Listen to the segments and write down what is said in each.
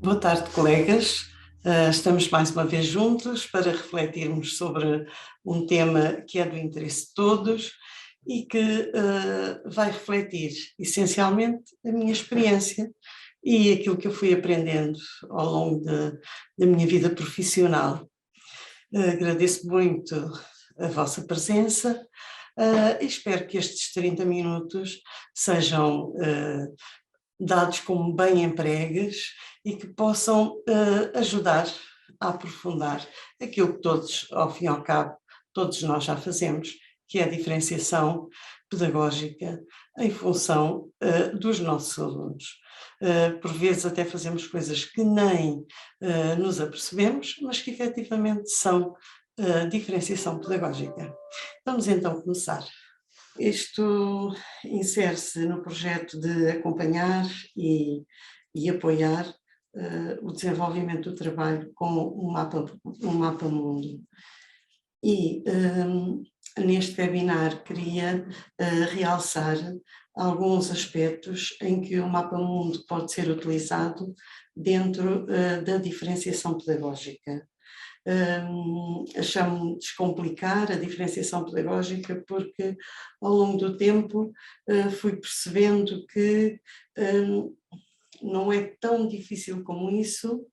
Boa tarde, colegas. Estamos mais uma vez juntos para refletirmos sobre um tema que é do interesse de todos e que vai refletir essencialmente a minha experiência e aquilo que eu fui aprendendo ao longo da minha vida profissional. Agradeço muito a vossa presença e espero que estes 30 minutos sejam dados como bem empregues e que possam ajudar a aprofundar aquilo que todos, ao fim e ao cabo, todos nós já fazemos, que é a diferenciação pedagógica em função dos nossos alunos. Por vezes até fazemos coisas que nem nos apercebemos, mas que efetivamente são diferenciação pedagógica. Vamos então começar. Isto insere-se no projeto de acompanhar e apoiar o desenvolvimento do trabalho com um mapa mundo. E neste webinar queria realçar alguns aspectos em que o mapa mundo pode ser utilizado dentro da diferenciação pedagógica. Achamos descomplicar a diferenciação pedagógica porque ao longo do tempo fui percebendo que não é tão difícil como isso.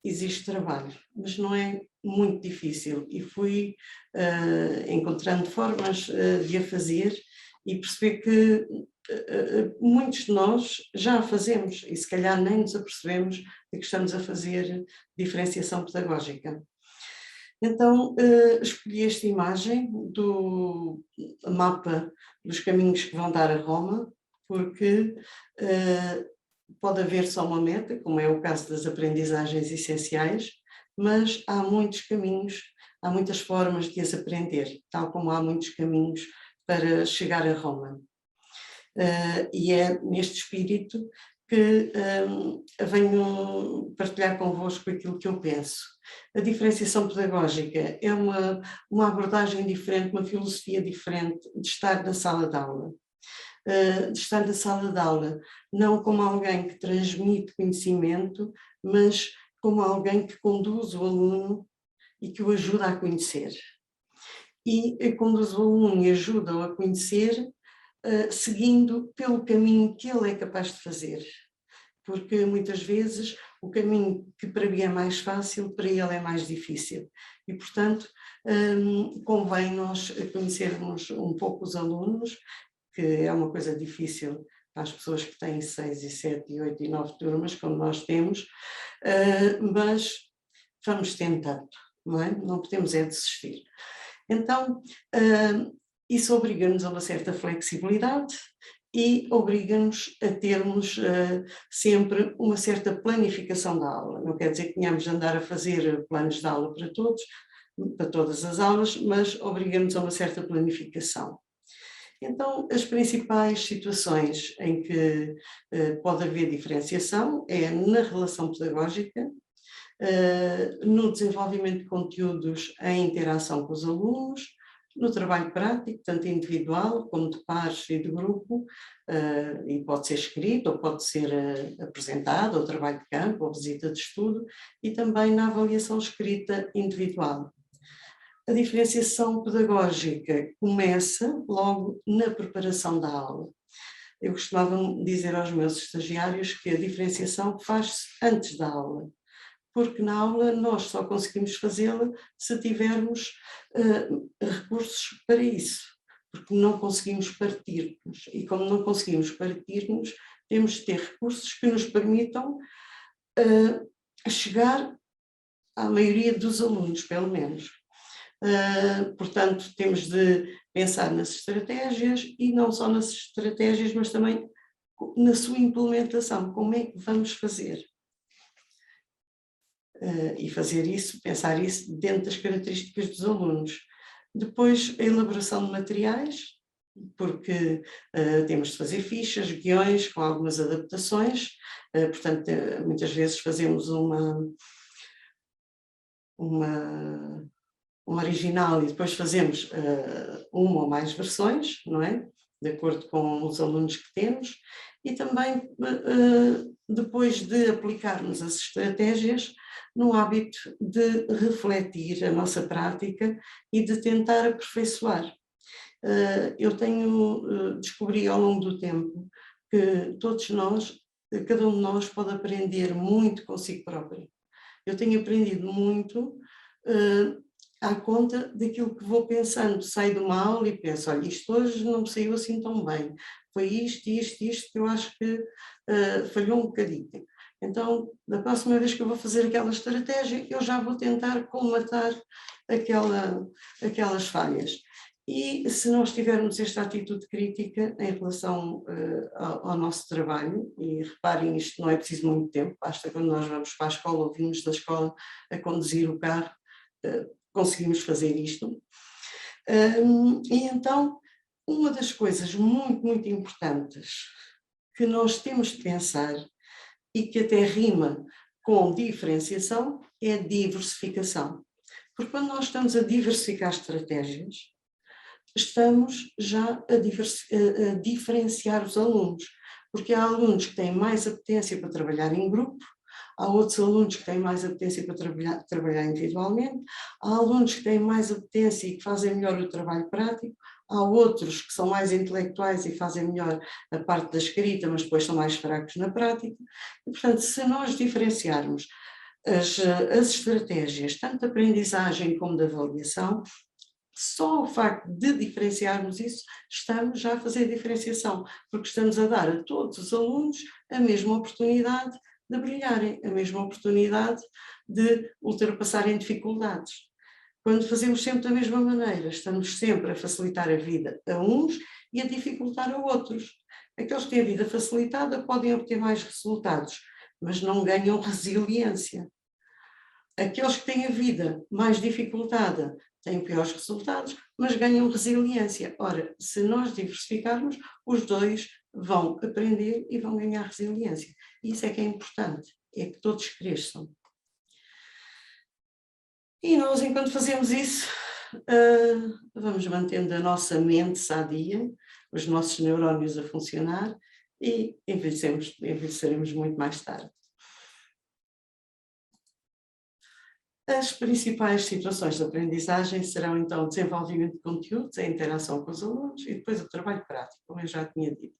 Existe trabalho, mas não é muito difícil e fui encontrando formas de a fazer e perceber que muitos de nós já a fazemos e se calhar nem nos apercebemos de que estamos a fazer diferenciação pedagógica. Então, escolhi esta imagem do mapa dos caminhos que vão dar a Roma, porque pode haver só uma meta, como é o caso das aprendizagens essenciais, mas há muitos caminhos, há muitas formas de as aprender, tal como há muitos caminhos para chegar a Roma. E é neste espírito que venho partilhar convosco aquilo que eu penso. A diferenciação pedagógica é uma abordagem diferente, uma filosofia diferente de estar na sala de aula. De estar na sala de aula não como alguém que transmite conhecimento, mas como alguém que conduz o aluno e que o ajuda a conhecer. E conduz o aluno e ajuda-o a conhecer seguindo pelo caminho que ele é capaz de fazer, porque muitas vezes o caminho que para mim é mais fácil, para ele é mais difícil e portanto convém nós conhecermos um pouco os alunos, que é uma coisa difícil para as pessoas que têm 6 e 7 e 8 e 9 turmas, como nós temos, mas vamos tentando, não é? Não podemos é desistir. Então, isso obriga-nos a uma certa flexibilidade e obriga-nos a termos sempre uma certa planificação da aula. Não quer dizer que tenhamos de andar a fazer planos de aula para todos, para todas as aulas, mas obriga-nos a uma certa planificação. Então, as principais situações em que pode haver diferenciação é na relação pedagógica, no desenvolvimento de conteúdos em interação com os alunos, no trabalho prático, tanto individual como de pares e de grupo, e pode ser escrito, ou pode ser apresentado, ou trabalho de campo, ou visita de estudo, e também na avaliação escrita individual. A diferenciação pedagógica começa logo na preparação da aula. Eu costumava dizer aos meus estagiários que a diferenciação faz-se antes da aula, porque na aula nós só conseguimos fazê-la se tivermos recursos para isso, porque não conseguimos partir-nos, e como não conseguimos partir-nos, temos de ter recursos que nos permitam chegar à maioria dos alunos, pelo menos. Portanto, temos de pensar nas estratégias e não só nas estratégias, mas também na sua implementação, como é que vamos fazer. E fazer isso, pensar isso dentro das características dos alunos. Depois, a elaboração de materiais, porque temos de fazer fichas, guiões com algumas adaptações, portanto, muitas vezes fazemos um original e depois fazemos uma ou mais versões, não é? De acordo com os alunos que temos, e também depois de aplicarmos as estratégias, no hábito de refletir a nossa prática e de tentar aperfeiçoar. Eu descobri ao longo do tempo que todos nós, cada um de nós pode aprender muito consigo próprio. Eu tenho aprendido muito à conta daquilo que vou pensando. Saio de uma aula e penso, olha, isto hoje não me saiu assim tão bem. Foi isto, que eu acho que falhou um bocadinho. Então, da próxima vez que eu vou fazer aquela estratégia, eu já vou tentar colmatar aquelas falhas. E se nós tivermos esta atitude crítica em relação ao nosso trabalho, e reparem, isto não é preciso muito tempo, basta quando nós vamos para a escola ou vimos da escola a conduzir o carro, conseguimos fazer isto. E então, uma das coisas muito, muito importantes que nós temos de pensar, e que até rima com diferenciação, é a diversificação. Porque quando nós estamos a diversificar estratégias, estamos já a diferenciar os alunos, porque há alunos que têm mais apetência para trabalhar em grupo, há outros alunos que têm mais apetência para trabalhar individualmente, há alunos que têm mais apetência e que fazem melhor o trabalho prático, há outros que são mais intelectuais e fazem melhor a parte da escrita, mas depois são mais fracos na prática. E, portanto, se nós diferenciarmos as estratégias, tanto de aprendizagem como de avaliação, só o facto de diferenciarmos isso, estamos já a fazer a diferenciação, porque estamos a dar a todos os alunos a mesma oportunidade de brilharem, a mesma oportunidade de ultrapassarem dificuldades. Quando fazemos sempre da mesma maneira, estamos sempre a facilitar a vida a uns e a dificultar a outros. Aqueles que têm a vida facilitada podem obter mais resultados, mas não ganham resiliência. Aqueles que têm a vida mais dificultada têm piores resultados, mas ganham resiliência. Ora, se nós diversificarmos, os dois vão aprender e vão ganhar resiliência. Isso é que é importante, é que todos cresçam. E nós, enquanto fazemos isso, vamos mantendo a nossa mente sadia, os nossos neurónios a funcionar e envelheceremos muito mais tarde. As principais situações de aprendizagem serão, então, o desenvolvimento de conteúdos, a interação com os alunos e depois o trabalho prático, como eu já tinha dito.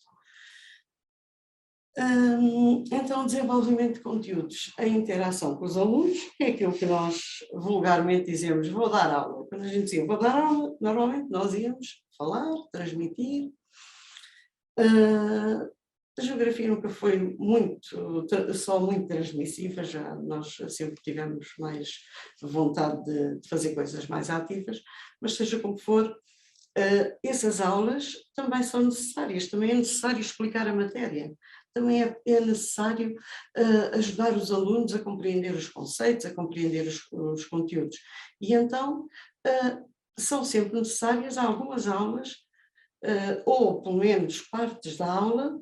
Então, o desenvolvimento de conteúdos, a interação com os alunos, é aquilo que nós vulgarmente dizemos, vou dar aula. Quando a gente dizia vou dar aula, normalmente nós íamos falar, transmitir. A geografia nunca foi só muito transmissiva, já nós sempre tivemos mais vontade de fazer coisas mais ativas, mas seja como for, essas aulas também são necessárias, também é necessário explicar a matéria, também é necessário ajudar os alunos a compreender os conceitos, a compreender os conteúdos. E então são sempre necessárias algumas aulas, ou pelo menos partes da aula,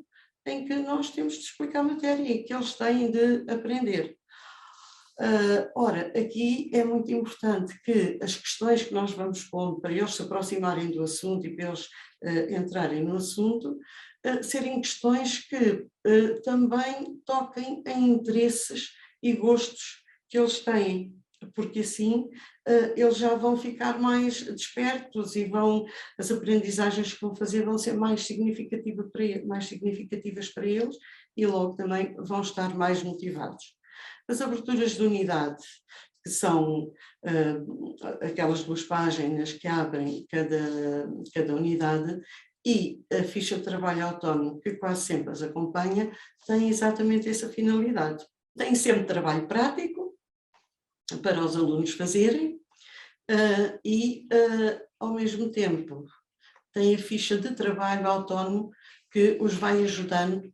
em que nós temos de explicar a matéria e que eles têm de aprender. Ora, aqui é muito importante que as questões que nós vamos pondo para eles se aproximarem do assunto e para eles entrarem no assunto, serem questões que também toquem em interesses e gostos que eles têm, porque assim eles já vão ficar mais despertos e as aprendizagens que vão fazer vão ser mais significativas para eles e logo também vão estar mais motivados. As aberturas de unidade, que são aquelas 2 páginas que abrem cada unidade, e a ficha de trabalho autónomo, que quase sempre as acompanha, tem exatamente essa finalidade. Tem sempre trabalho prático para os alunos fazerem e, ao mesmo tempo, tem a ficha de trabalho autónomo que os vai ajudando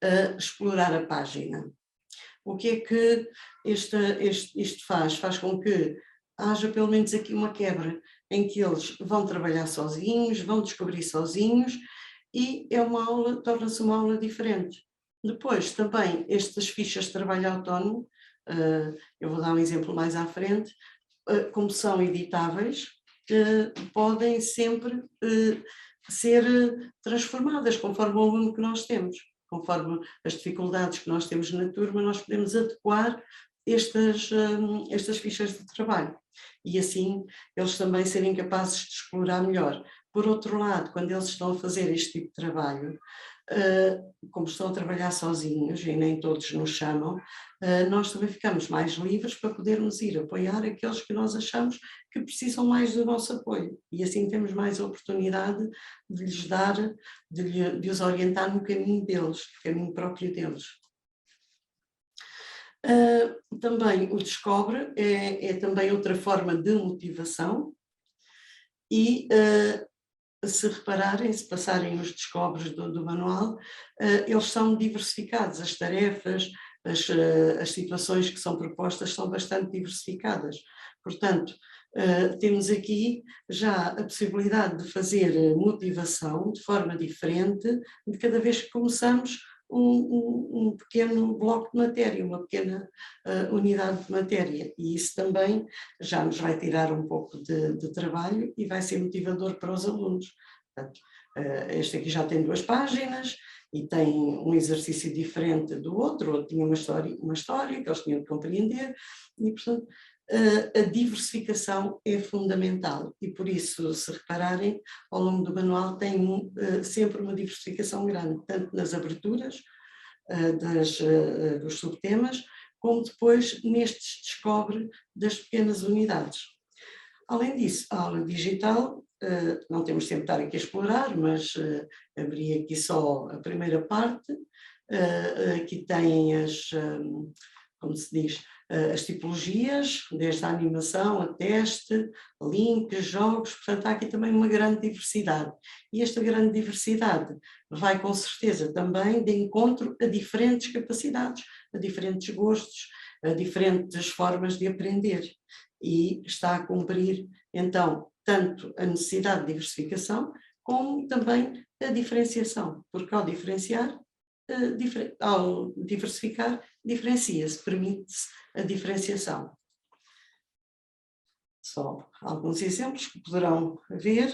a explorar a página. O que é que isto faz? Faz com que haja pelo menos aqui uma quebra em que eles vão trabalhar sozinhos, vão descobrir sozinhos e torna-se uma aula diferente. Depois também estas fichas de trabalho autónomo, eu vou dar um exemplo mais à frente, como são editáveis, podem sempre ser transformadas conforme o aluno que nós temos. conforme as dificuldades que nós temos na turma, nós podemos adequar estas fichas de trabalho e assim eles também serem capazes de explorar melhor. Por outro lado, quando eles estão a fazer este tipo de trabalho, como estão a trabalhar sozinhos e nem todos nos chamam, nós também ficamos mais livres para podermos ir apoiar aqueles que nós achamos que precisam mais do nosso apoio e assim temos mais oportunidade de lhes dar, de os orientar no caminho deles, no caminho próprio deles. Também o Descobre é também outra forma de motivação e se repararem, se passarem os descobres do manual, eles são diversificados, as tarefas, as situações que são propostas são bastante diversificadas. Portanto, temos aqui já a possibilidade de fazer motivação de forma diferente de cada vez que começamos um pequeno bloco de matéria, uma pequena unidade de matéria e isso também já nos vai tirar um pouco de trabalho e vai ser motivador para os alunos. Portanto, este aqui já tem 2 páginas e tem um exercício diferente do outro tinha uma história que eles tinham de compreender e, portanto, a diversificação é fundamental e por isso, se repararem, ao longo do manual tem sempre uma diversificação grande, tanto nas aberturas dos subtemas, como depois nestes descobre das pequenas unidades. Além disso, a aula digital, não temos tempo de estar aqui a explorar, mas abri aqui só a primeira parte, aqui tem como se diz, as tipologias, desde a animação, a teste, links, jogos, portanto há aqui também uma grande diversidade. E esta grande diversidade vai com certeza também de encontro a diferentes capacidades, a diferentes gostos, a diferentes formas de aprender. E está a cumprir, então, tanto a necessidade de diversificação, como também a diferenciação, porque ao diferenciar, ao diversificar, diferencia-se, permite-se a diferenciação. Só alguns exemplos que poderão ver.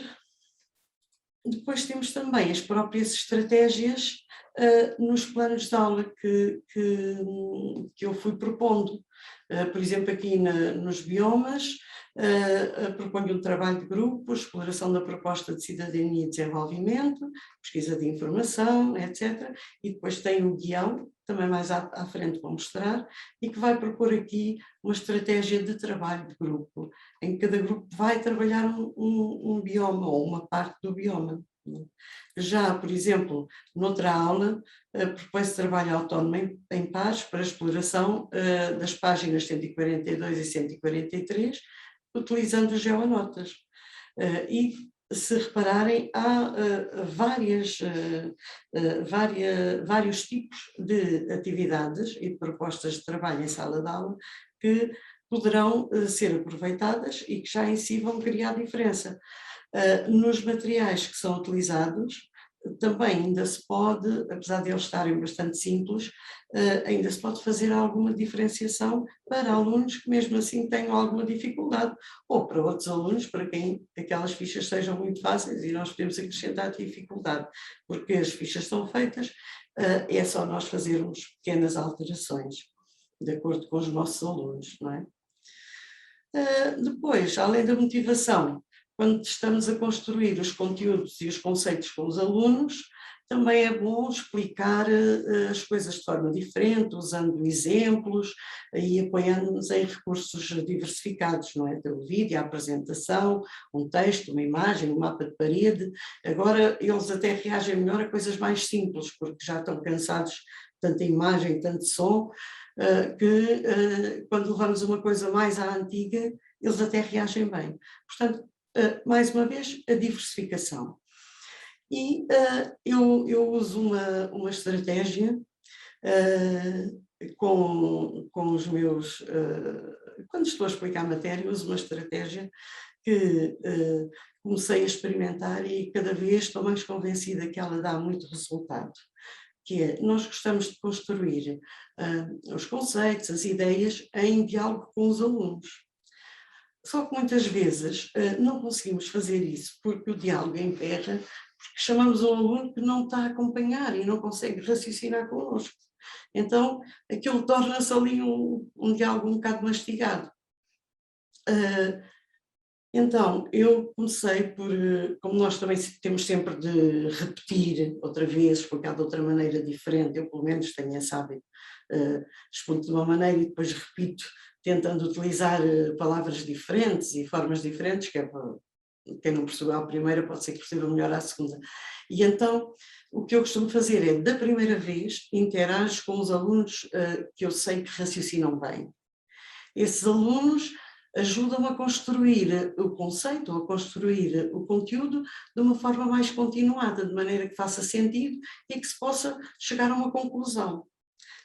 Depois temos também as próprias estratégias nos planos de aula que eu fui propondo. Por exemplo, aqui nos biomas, proponho um trabalho de grupo, exploração da proposta de cidadania e desenvolvimento, pesquisa de informação, etc. E depois tem um guião, também mais à frente vou mostrar, e que vai propor aqui uma estratégia de trabalho de grupo, em que cada grupo vai trabalhar um bioma ou uma parte do bioma. Já, por exemplo, noutra aula, propõe-se trabalho autónomo em pares para exploração das páginas 142 e 143, utilizando o GeoAnotas. E, se repararem, há vários tipos de atividades e de propostas de trabalho em sala de aula que poderão ser aproveitadas e que já em si vão criar diferença. Nos materiais que são utilizados, também ainda se pode, apesar de eles estarem bastante simples, ainda se pode fazer alguma diferenciação para alunos que mesmo assim tenham alguma dificuldade, ou para outros alunos para quem aquelas fichas sejam muito fáceis e nós podemos acrescentar dificuldade, porque as fichas são feitas, é só nós fazermos pequenas alterações, de acordo com os nossos alunos, não é? Depois, além da motivação, quando estamos a construir os conteúdos e os conceitos com os alunos, também é bom explicar as coisas de forma diferente, usando exemplos e apoiando-nos em recursos diversificados, não é? O vídeo, a apresentação, um texto, uma imagem, um mapa de parede. Agora eles até reagem melhor a coisas mais simples, porque já estão cansados de tanta imagem, tanto som, que quando levamos uma coisa mais à antiga, eles até reagem bem. Portanto, mais uma vez, a diversificação. E eu uso uma estratégia com os meus... quando estou a explicar a matéria, uso uma estratégia que comecei a experimentar e cada vez estou mais convencida que ela dá muito resultado, que é, nós gostamos de construir os conceitos, as ideias em diálogo com os alunos. Só que muitas vezes não conseguimos fazer isso porque o diálogo emperra, porque chamamos um aluno que não está a acompanhar e não consegue raciocinar connosco. Então, aquilo torna-se ali um diálogo um bocado mastigado. Então, eu comecei por, como nós também temos sempre de repetir outra vez, explicar de outra maneira diferente, eu pelo menos tenho esse hábito, explico de uma maneira e depois repito, tentando utilizar palavras diferentes e formas diferentes, que é para quem não percebeu à primeira pode ser que perceba melhor à segunda. E então, o que eu costumo fazer é, da primeira vez, interajo com os alunos que eu sei que raciocinam bem. Esses alunos ajudam a construir o conceito, a construir o conteúdo de uma forma mais continuada, de maneira que faça sentido e que se possa chegar a uma conclusão.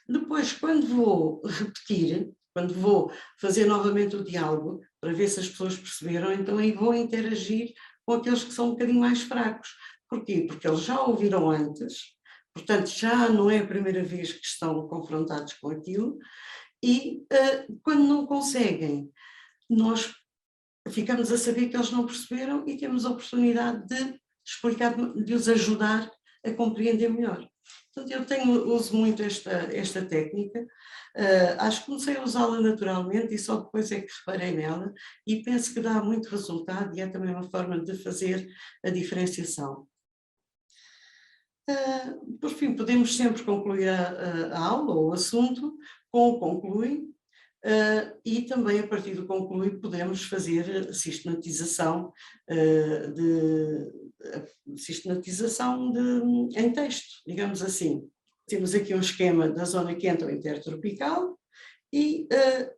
Depois, quando vou repetir, quando vou fazer novamente o diálogo, para ver se as pessoas perceberam, então aí vou interagir com aqueles que são um bocadinho mais fracos. Porquê? Porque eles já ouviram antes, portanto já não é a primeira vez que estão confrontados com aquilo, e quando não conseguem, nós ficamos a saber que eles não perceberam e temos a oportunidade de explicar, de os ajudar a compreender melhor. Portanto, eu uso muito esta técnica, acho que comecei a usá-la naturalmente e só depois é que reparei nela e penso que dá muito resultado e é também uma forma de fazer a diferenciação. Por fim, podemos sempre concluir a aula ou o assunto com o conclui, e também a partir do conclui podemos fazer sistematização, em texto, digamos assim. Temos aqui um esquema da zona quente ou intertropical e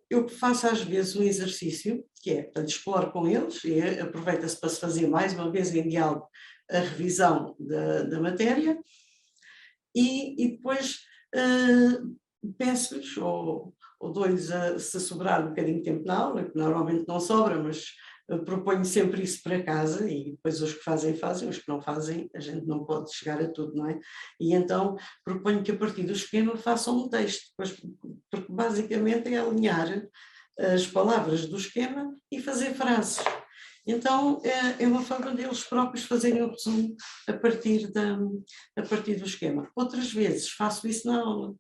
eu faço às vezes um exercício, que é, portanto, exploro com eles e aproveita-se para se fazer mais uma vez em diálogo a revisão da matéria e depois peço-lhes ou dou-lhes, se sobrar um bocadinho de tempo na aula, que normalmente não sobra, mas proponho sempre isso para casa e depois os que fazem, fazem, os que não fazem, a gente não pode chegar a tudo, não é? E então proponho que a partir do esquema façam um texto, porque basicamente é alinhar as palavras do esquema e fazer frases. Então é uma forma deles próprios fazerem o resumo a partir do esquema. Outras vezes faço isso na aula.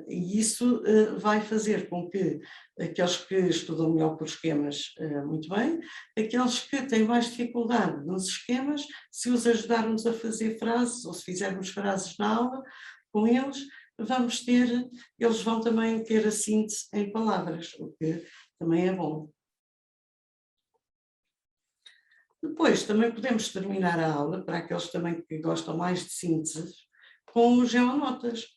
E isso vai fazer com que aqueles que estudam melhor por esquemas, muito bem, aqueles que têm mais dificuldade nos esquemas, se os ajudarmos a fazer frases, ou se fizermos frases na aula com eles, eles vão também ter a síntese em palavras, o que também é bom. Depois também podemos terminar a aula, para aqueles também que gostam mais de síntese, com os geonotas.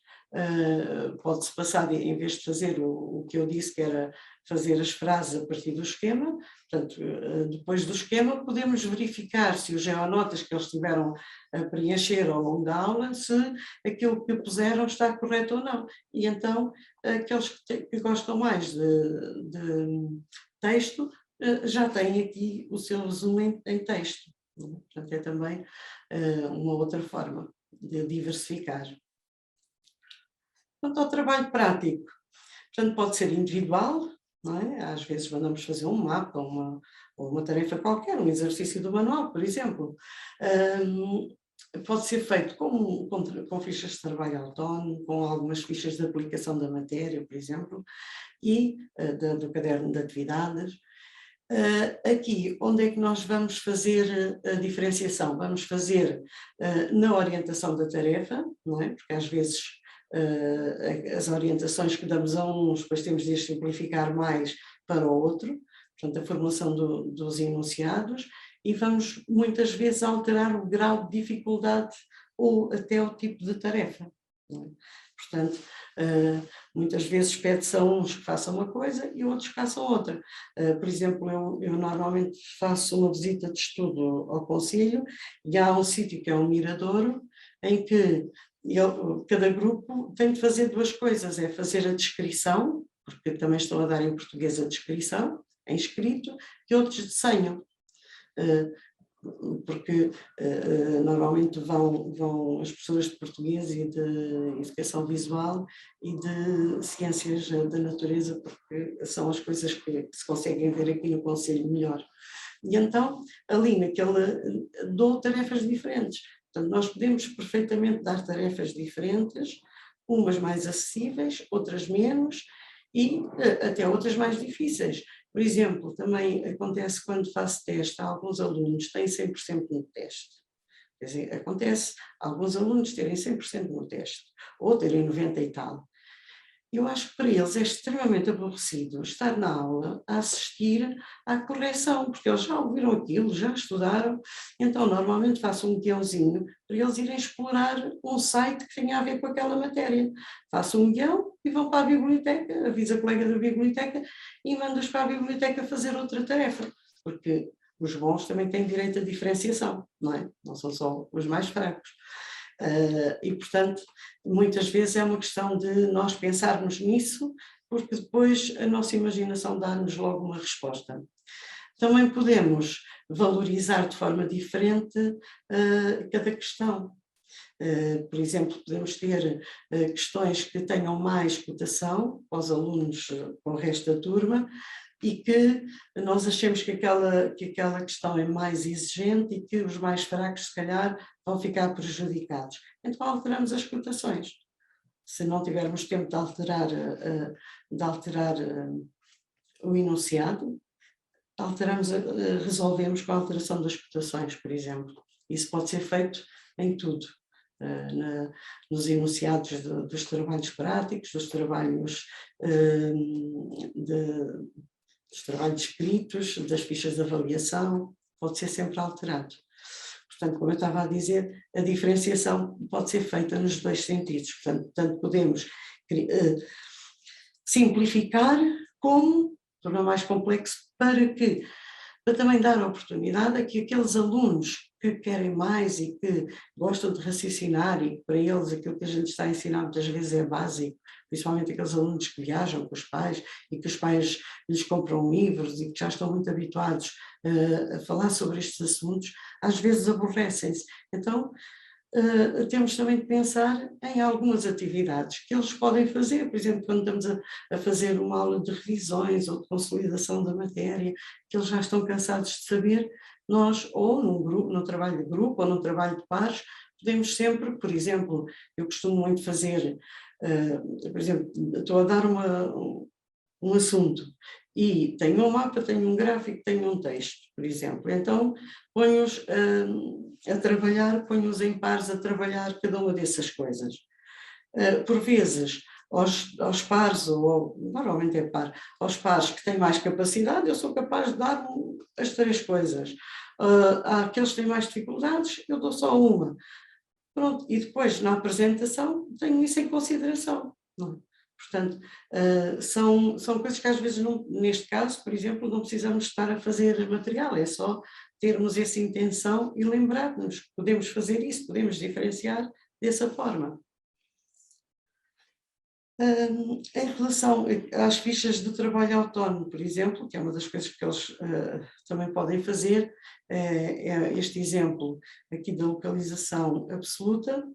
Pode-se passar, em vez de fazer o que eu disse, que era fazer as frases a partir do esquema, portanto, depois do esquema podemos verificar se os geonotas que eles tiveram a preencher ao longo da aula, se aquilo que puseram está correto ou não. E então, aqueles que gostam mais de texto, já têm aqui o seu resumo em texto. Portanto, é também uma outra forma de diversificar. Quanto ao trabalho prático, portanto, pode ser individual, não é? Às vezes mandamos fazer um mapa ou uma tarefa qualquer, um exercício do manual, por exemplo. Pode ser feito com fichas de trabalho autónomo, com algumas fichas de aplicação da matéria, por exemplo, e do caderno de atividades. Aqui, onde é que nós vamos fazer a diferenciação? Vamos fazer na orientação da tarefa, não é? Porque às vezes as orientações que damos a uns, depois temos de as simplificar mais para o outro, portanto a formulação dos enunciados, e vamos muitas vezes alterar o grau de dificuldade ou até o tipo de tarefa. Não é? Portanto, muitas vezes pede-se a uns que façam uma coisa e outros que façam outra. Por exemplo, eu normalmente faço uma visita de estudo ao concelho e há um sítio que é um miradouro, em que cada grupo tem de fazer duas coisas, é fazer a descrição, porque também estão a dar em português a descrição, em escrito, e outros desenham. porque normalmente vão as professoras de português e de educação visual e de ciências da natureza, porque são as coisas que se conseguem ver aqui no concelho melhor. E então, ali dou tarefas diferentes. Portanto, nós podemos perfeitamente dar tarefas diferentes, umas mais acessíveis, outras menos, e até outras mais difíceis. Por exemplo, também acontece quando faço teste, alguns alunos têm 100% no teste. Quer dizer, acontece alguns alunos terem 100% no teste, ou terem 90% e tal. Eu acho que para eles é extremamente aborrecido estar na aula a assistir à correção, porque eles já ouviram aquilo, já estudaram, então normalmente faço um guiãozinho para eles irem explorar um site que tenha a ver com aquela matéria. Faço um guião e vão para a biblioteca, avisa a colega da biblioteca e manda-os para a biblioteca fazer outra tarefa, porque os bons também têm direito à diferenciação, não é? Não são só os mais fracos. E, portanto, muitas vezes é uma questão de nós pensarmos nisso, porque depois a nossa imaginação dá-nos logo uma resposta. Também podemos valorizar de forma diferente cada questão. Por exemplo, podemos ter questões que tenham mais cotação para os alunos, para o resto da turma, e que nós achemos que aquela questão é mais exigente e que os mais fracos, se calhar, vão ficar prejudicados. Então alteramos as cotações. Se não tivermos tempo de alterar o enunciado, resolvemos com a alteração das cotações, por exemplo. Isso pode ser feito em tudo. Nos enunciados dos trabalhos práticos, dos trabalhos escritos, das fichas de avaliação, pode ser sempre alterado. Portanto, como eu estava a dizer, a diferenciação pode ser feita nos dois sentidos. Portanto, tanto podemos simplificar como tornar mais complexo para também dar a oportunidade a que aqueles alunos que querem mais e que gostam de raciocinar, e para eles aquilo que a gente está a ensinar muitas vezes é básico, principalmente aqueles alunos que viajam com os pais e que os pais lhes compram livros e que já estão muito habituados a falar sobre estes assuntos, às vezes aborrecem-se. Então, temos também de pensar em algumas atividades que eles podem fazer, por exemplo, quando estamos a fazer uma aula de revisões ou de consolidação da matéria, que eles já estão cansados de saber, nós, ou num trabalho de grupo ou num trabalho de pares, podemos sempre, por exemplo, eu costumo muito fazer, por exemplo, estou a dar um assunto e tenho um mapa, tenho um gráfico, tenho um texto, por exemplo. Então, ponho-os a trabalhar, ponho-os em pares a trabalhar cada uma dessas coisas. Por vezes, aos pares, ou normalmente é par, aos pares que têm mais capacidade, eu sou capaz de dar as três coisas. Àqueles que têm mais dificuldades, eu dou só uma. Pronto, e depois, na apresentação, tenho isso em consideração. Não é? Portanto, são coisas que às vezes, neste caso, por exemplo, não precisamos estar a fazer material, é só termos essa intenção e lembrar-nos que podemos fazer isso, podemos diferenciar dessa forma. Em relação às fichas de trabalho autónomo, por exemplo, que é uma das coisas que eles também podem fazer, é este exemplo aqui da localização absoluta.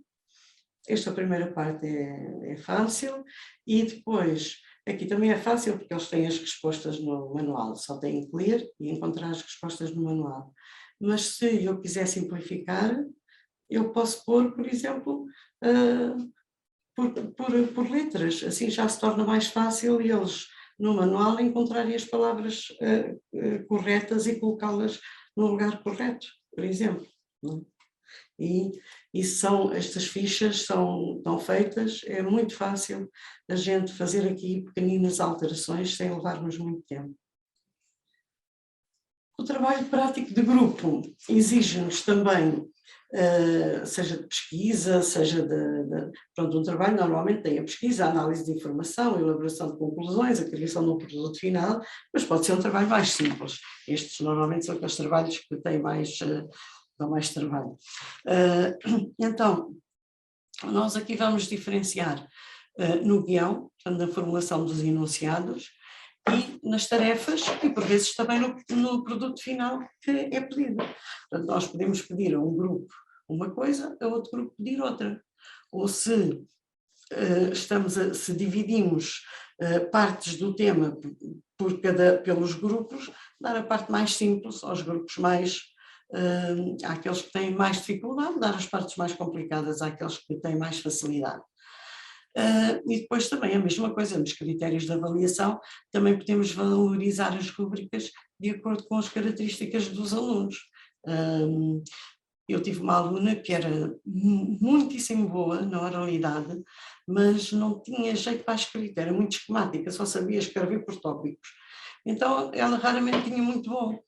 Esta primeira parte é fácil e depois, aqui também é fácil porque eles têm as respostas no manual, só têm que ler e encontrar as respostas no manual. Mas se eu quiser simplificar, eu posso pôr, por exemplo, por letras, assim já se torna mais fácil eles no manual encontrarem as palavras corretas e colocá-las no lugar correto, por exemplo. Não? E estas fichas estão feitas, é muito fácil a gente fazer aqui pequeninas alterações sem levar-nos muito tempo. O trabalho prático de grupo exige-nos também, seja de pesquisa, seja um trabalho normalmente tem a pesquisa, a análise de informação, a elaboração de conclusões, a criação de um produto final, mas pode ser um trabalho mais simples. Estes normalmente são aqueles trabalhos que têm dão mais trabalho. Então, nós aqui vamos diferenciar no guião, na formulação dos enunciados, e nas tarefas e por vezes também no produto final que é pedido. Portanto, nós podemos pedir a um grupo uma coisa, a outro grupo pedir outra. Ou se se dividimos partes do tema pelos grupos, dar a parte mais simples aos grupos mais, àqueles que têm mais dificuldade, dar as partes mais complicadas àqueles que têm mais facilidade. E depois também a mesma coisa, nos critérios de avaliação, também podemos valorizar as rubricas de acordo com as características dos alunos. Eu tive uma aluna que era muitíssimo boa na oralidade, mas não tinha jeito para a escrita, era muito esquemática, só sabia escrever por tópicos. Então ela raramente tinha muito bom.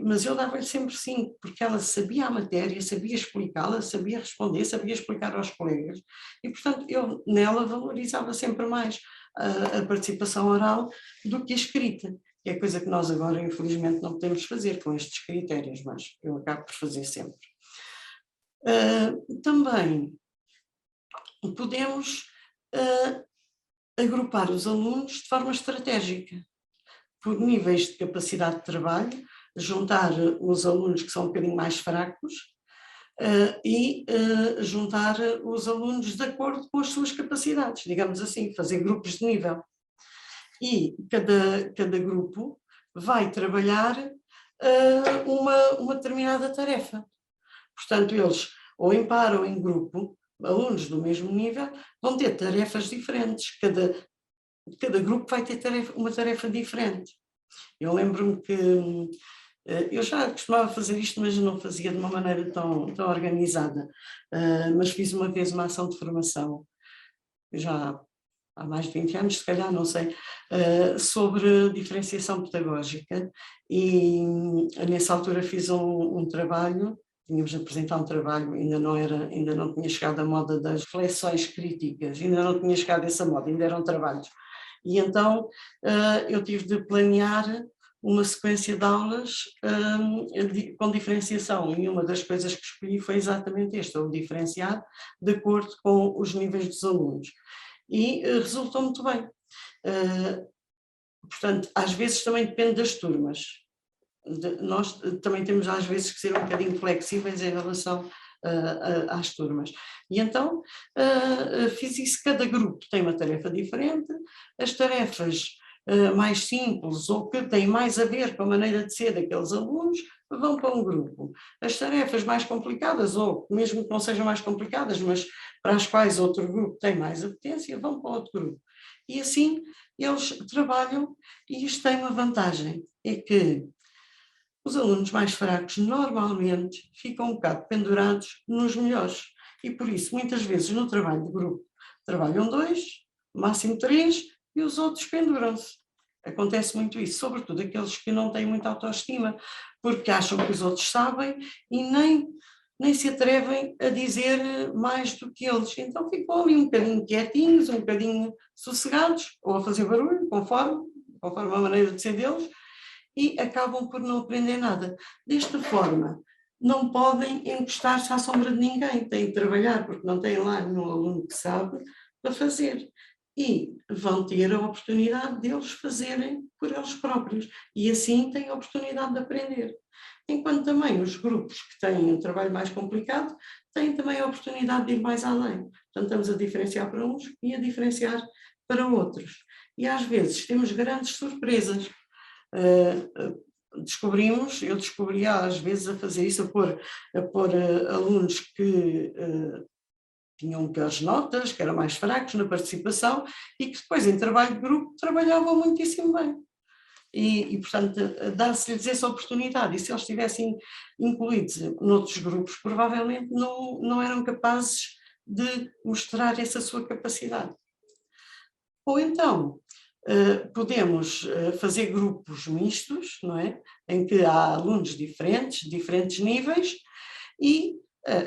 Mas eu dava-lhe sempre 5, porque ela sabia a matéria, sabia explicá-la, sabia responder, sabia explicar aos colegas, e portanto eu nela valorizava sempre mais a participação oral do que a escrita, que é coisa que nós agora infelizmente não podemos fazer com estes critérios, mas eu acabo por fazer sempre. Também podemos agrupar os alunos de forma estratégica, por níveis de capacidade de trabalho, juntar os alunos que são um bocadinho mais fracos e juntar os alunos de acordo com as suas capacidades, digamos assim, fazer grupos de nível. E cada grupo vai trabalhar uma determinada tarefa. Portanto, eles, ou em par ou em grupo, alunos do mesmo nível, vão ter tarefas diferentes. Cada grupo vai ter uma tarefa diferente. Eu lembro-me que eu já costumava fazer isto, mas não fazia de uma maneira tão organizada. Mas fiz uma vez uma ação de formação, já há mais de 20 anos, se calhar, não sei, sobre diferenciação pedagógica, e nessa altura fiz um trabalho. Tínhamos de apresentar um trabalho, ainda não tinha chegado a moda das reflexões críticas, ainda não tinha chegado a essa moda, ainda eram trabalhos. E então eu tive de planear uma sequência de aulas com diferenciação, e uma das coisas que escolhi foi exatamente esta, o diferenciar de acordo com os níveis dos alunos. E resultou muito bem. Portanto, às vezes também depende das turmas. Nós também temos às vezes que ser um bocadinho flexíveis em relação às turmas. E então fiz isso, cada grupo tem uma tarefa diferente, as tarefas mais simples ou que têm mais a ver com a maneira de ser daqueles alunos vão para um grupo. As tarefas mais complicadas, ou mesmo que não sejam mais complicadas, mas para as quais outro grupo tem mais apetência, vão para outro grupo. E assim eles trabalham, e isto tem uma vantagem, é que os alunos mais fracos normalmente ficam um bocado pendurados nos melhores, e por isso muitas vezes no trabalho de grupo trabalham 2, máximo 3, e os outros penduram-se. Acontece muito isso, sobretudo aqueles que não têm muita autoestima, porque acham que os outros sabem e nem se atrevem a dizer mais do que eles. Então ficam ali um bocadinho quietinhos, um bocadinho sossegados, ou a fazer barulho, conforme a maneira de ser deles, e acabam por não aprender nada. Desta forma, não podem encostar-se à sombra de ninguém, têm de trabalhar, porque não têm lá nenhum aluno que sabe para fazer. E vão ter a oportunidade de eles fazerem por eles próprios, e assim têm a oportunidade de aprender. Enquanto também os grupos que têm um trabalho mais complicado têm também a oportunidade de ir mais além. Portanto, estamos a diferenciar para uns e a diferenciar para outros. E às vezes temos grandes surpresas. Eu descobri às vezes a fazer isso, a pôr alunos que tinham piores notas, que eram mais fracos na participação, e que depois em trabalho de grupo trabalhavam muitíssimo bem. E portanto, dá-se-lhes essa oportunidade, e se eles estivessem incluídos noutros grupos, provavelmente não eram capazes de mostrar essa sua capacidade. Ou então, podemos fazer grupos mistos, não é? Em que há alunos diferentes níveis, e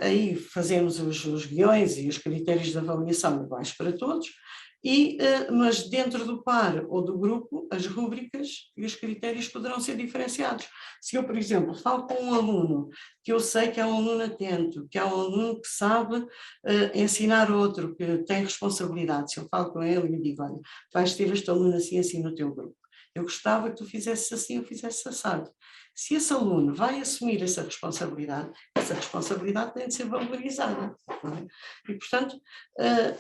aí fazemos os guiões e os critérios de avaliação iguais para todos, Mas dentro do par ou do grupo, as rúbricas e os critérios poderão ser diferenciados. Se eu, por exemplo, falo com um aluno que eu sei que é um aluno atento, que é um aluno que sabe ensinar outro, que tem responsabilidade, se eu falo com ele e me digo, olha, vais ter este aluno assim, assim no teu grupo. Eu gostava que tu fizesses assim ou fizesses assado. Se esse aluno vai assumir essa responsabilidade tem de ser valorizada. Não é? E, portanto,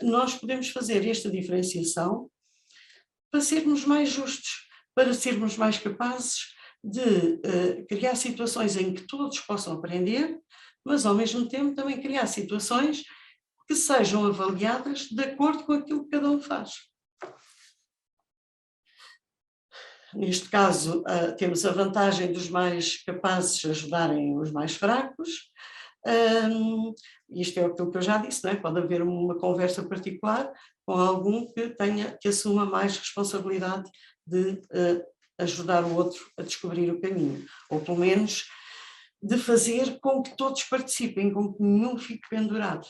nós podemos fazer esta diferenciação para sermos mais justos, para sermos mais capazes de criar situações em que todos possam aprender, mas, ao mesmo tempo, também criar situações que sejam avaliadas de acordo com aquilo que cada um faz. Neste caso, temos a vantagem dos mais capazes ajudarem os mais fracos. Isto é aquilo que eu já disse, não é? Pode haver uma conversa particular com algum que assuma mais responsabilidade de ajudar o outro a descobrir o caminho, ou pelo menos de fazer com que todos participem, com que nenhum fique pendurado.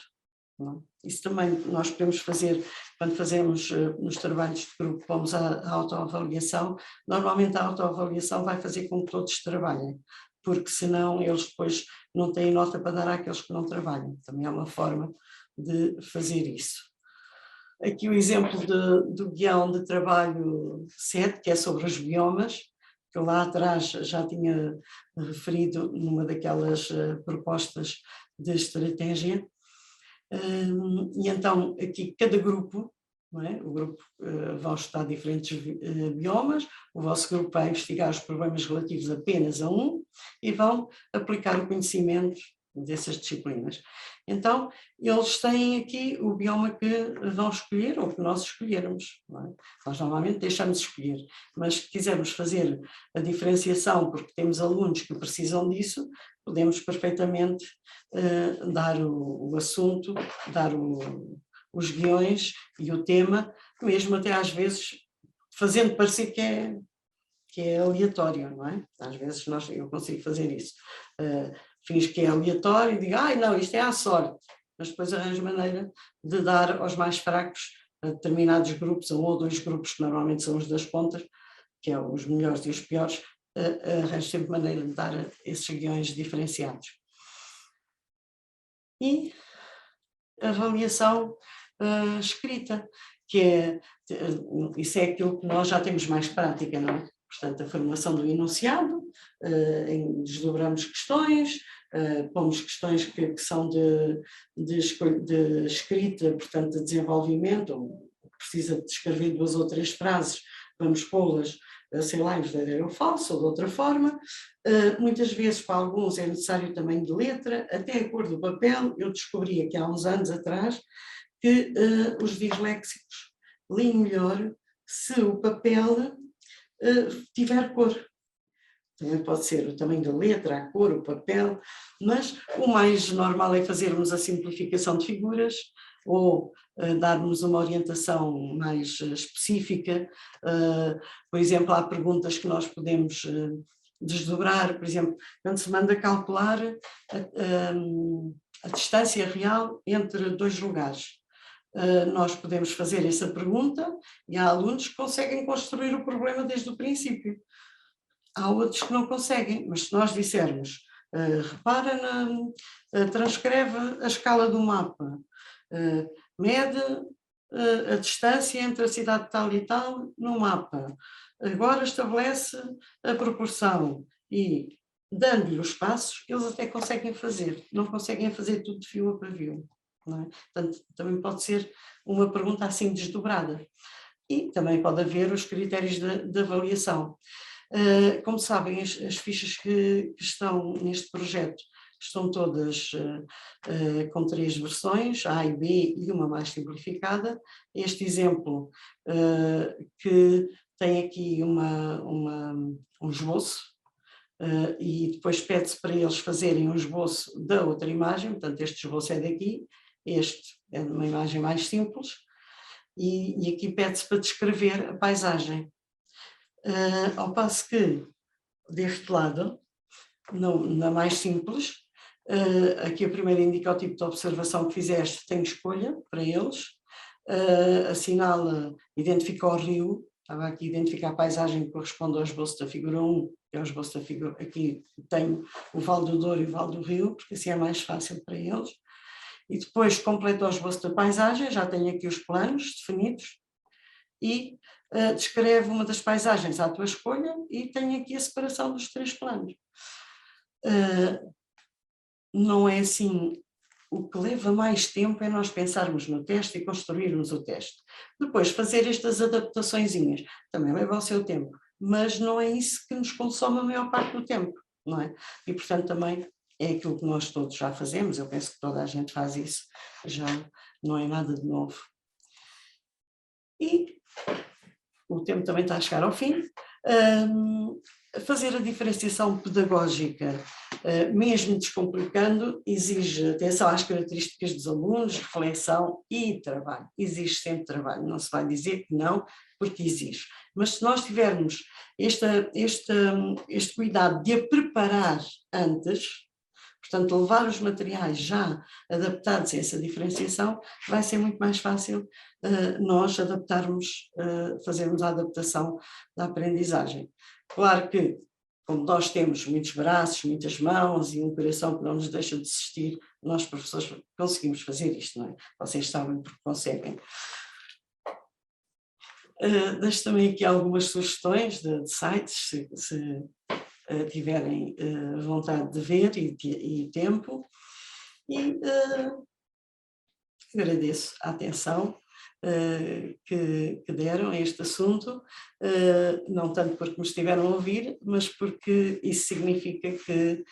Não? Isso também nós podemos fazer quando fazemos nos trabalhos de grupo, vamos à autoavaliação. Normalmente a autoavaliação vai fazer com que todos trabalhem, porque senão eles depois não têm nota para dar àqueles que não trabalham. Também é uma forma de fazer isso. Aqui o exemplo do guião de trabalho 7, que é sobre os biomas, que eu lá atrás já tinha referido numa daquelas propostas de estratégia. E então aqui cada grupo, não é? O grupo vão estudar diferentes biomas, o vosso grupo vai investigar os problemas relativos apenas a um e vão aplicar o conhecimento dessas disciplinas. Então, eles têm aqui o bioma que vão escolher ou que nós escolhermos. Não é? Nós normalmente deixamos de escolher, mas se quisermos fazer a diferenciação porque temos alunos que precisam disso, podemos perfeitamente dar o assunto, dar os guiões e o tema, mesmo até às vezes fazendo parecer que é aleatório, não é? Às vezes eu consigo fazer isso. Finjo que é aleatório e digo, não, isto é à sorte, mas depois arranjo maneira de dar aos mais fracos a determinados grupos, a um ou dois grupos que normalmente são os das pontas, que é os melhores e os piores, arranjo sempre maneira de dar esses guiões diferenciados. E a avaliação escrita, que isso é aquilo que nós já temos mais prática, não é? Portanto, a formulação do enunciado, desdobramos questões, pomos questões que são de escrita, portanto, de desenvolvimento, ou precisa de escrever 2 ou 3 frases, vamos pô-las, sei lá, em verdadeiro ou falso, ou de outra forma. Muitas vezes, para alguns, é necessário também de letra, até a cor do papel. Eu descobri aqui há uns anos atrás que os disléxicos leem melhor se o papel tiver cor. Também pode ser o tamanho da letra, a cor, o papel, mas o mais normal é fazermos a simplificação de figuras ou darmos uma orientação mais específica. Por exemplo, há perguntas que nós podemos desdobrar, por exemplo, quando se manda calcular a distância real entre 2 lugares. Nós podemos fazer essa pergunta e há alunos que conseguem construir o problema desde o princípio. Há outros que não conseguem, mas se nós dissermos, repara, transcreve a escala do mapa, mede a distância entre a cidade tal e tal no mapa, agora estabelece a proporção e, dando-lhe os passos, eles até conseguem fazer, não conseguem fazer tudo de fio a pavio. Não é? Portanto, também pode ser uma pergunta assim desdobrada. E também pode haver os critérios de avaliação. Como sabem, as fichas que estão neste projeto estão todas com 3 versões, A e B e uma mais simplificada. Este exemplo que tem aqui um esboço e depois pede-se para eles fazerem um esboço da outra imagem, portanto este esboço é daqui, este é uma imagem mais simples e aqui pede-se para descrever a paisagem. Ao passo que, deste lado, na mais simples, aqui a primeira indica o tipo de observação que fizeste, tem escolha para eles, assinala, identifica o rio, estava aqui a identificar a paisagem que corresponde ao esboço da figura 1, que é o esboço da figura, aqui tenho o Vale do Douro e o Vale do Rio, porque assim é mais fácil para eles. E depois completo o esboço da paisagem, já tenho aqui os planos definidos, e descreve uma das paisagens à tua escolha e tenho aqui a separação dos 3 planos. Não é assim, o que leva mais tempo é nós pensarmos no teste e construirmos o teste. Depois fazer estas adaptaçõezinhas também leva o seu tempo, mas não é isso que nos consome a maior parte do tempo, não é? E portanto também é aquilo que nós todos já fazemos, eu penso que toda a gente faz isso, já não é nada de novo. E o tempo também está a chegar ao fim. Fazer a diferenciação pedagógica, mesmo descomplicando, exige atenção às características dos alunos, reflexão e trabalho. Exige sempre trabalho, não se vai dizer que não, porque exige. Mas se nós tivermos este cuidado de a preparar antes, portanto, levar os materiais já adaptados a essa diferenciação, vai ser muito mais fácil nós adaptarmos, fazermos a adaptação da aprendizagem. Claro que, como nós temos muitos braços, muitas mãos e um coração que não nos deixa de existir, nós, professores, conseguimos fazer isto, não é? Vocês sabem porque conseguem. Deixo também aqui algumas sugestões de sites, se tiverem vontade de ver e tempo, e agradeço a atenção que deram a este assunto, não tanto porque me estiveram a ouvir, mas porque isso significa que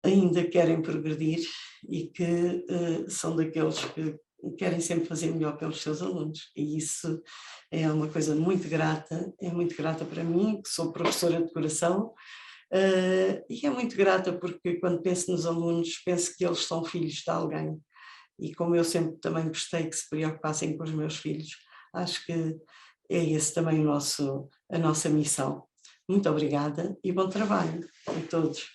ainda querem progredir e que são daqueles que querem sempre fazer melhor pelos seus alunos, e isso é uma coisa muito grata, é muito grata para mim, que sou professora de coração, e é muito grata porque quando penso nos alunos, penso que eles são filhos de alguém, e como eu sempre também gostei que se preocupassem com os meus filhos, acho que é esse também a nossa missão. Muito obrigada e bom trabalho a todos.